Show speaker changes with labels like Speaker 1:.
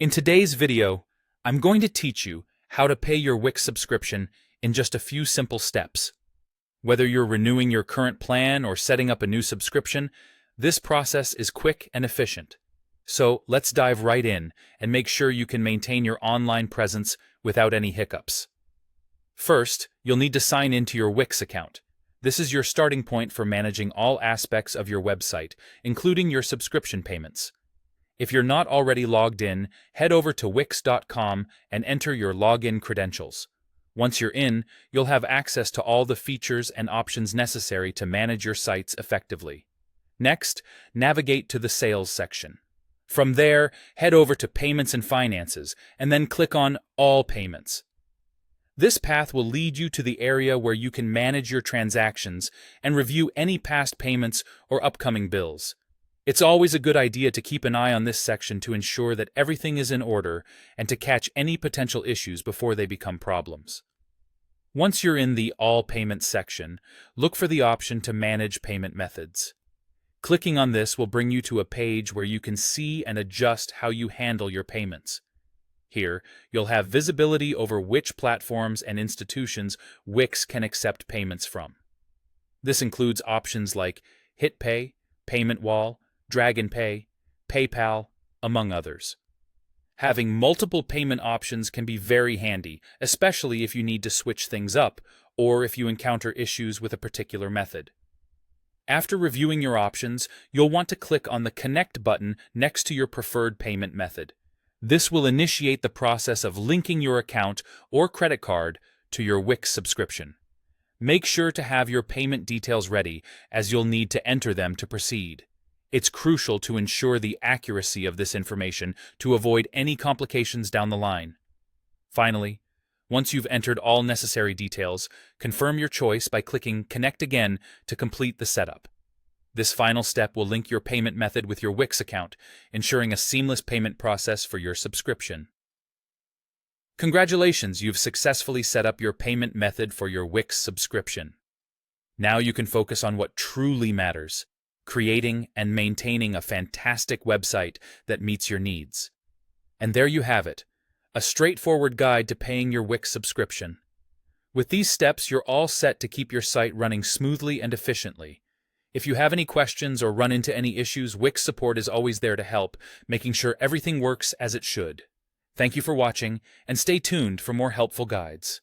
Speaker 1: In today's video, I'm going to teach you how to pay your Wix subscription in just a few simple steps. Whether you're renewing your current plan or setting up a new subscription, this process is quick and efficient. So let's dive right in and make sure you can maintain your online presence without any hiccups. First, you'll need to sign into your Wix account. This is your starting point for managing all aspects of your website, including your subscription payments. If you're not already logged in, head over to Wix.com and enter your login credentials. Once you're in, you'll have access to all the features and options necessary to manage your sites effectively. Next, navigate to the Sales section. From there, head over to Payments and Finances, and then click on All Payments. This path will lead you to the area where you can manage your transactions and review any past payments or upcoming bills. It's always a good idea to keep an eye on this section to ensure that everything is in order and to catch any potential issues before they become problems. Once you're in the All Payments section, look for the option to Manage Payment Methods. Clicking on this will bring you to a page where you can see and adjust how you handle your payments. Here, you'll have visibility over which platforms and institutions Wix can accept payments from. This includes options like HitPay, Payment Wall, Dragon Pay, PayPal, among others. Having multiple payment options can be very handy, especially if you need to switch things up or if you encounter issues with a particular method. After reviewing your options, you'll want to click on the Connect button next to your preferred payment method. This will initiate the process of linking your account or credit card to your Wix subscription. Make sure to have your payment details ready, as you'll need to enter them to proceed. It's crucial to ensure the accuracy of this information to avoid any complications down the line. Finally, once you've entered all necessary details, confirm your choice by clicking Connect Again to complete the setup. This final step will link your payment method with your Wix account, ensuring a seamless payment process for your subscription. Congratulations, you've successfully set up your payment method for your Wix subscription. Now you can focus on what truly matters: creating and maintaining a fantastic website that meets your needs. And there you have it, a straightforward guide to paying your Wix subscription. With these steps, you're all set to keep your site running smoothly and efficiently. If you have any questions or run into any issues, Wix support is always there to help, making sure everything works as it should. Thank you for watching, and stay tuned for more helpful guides.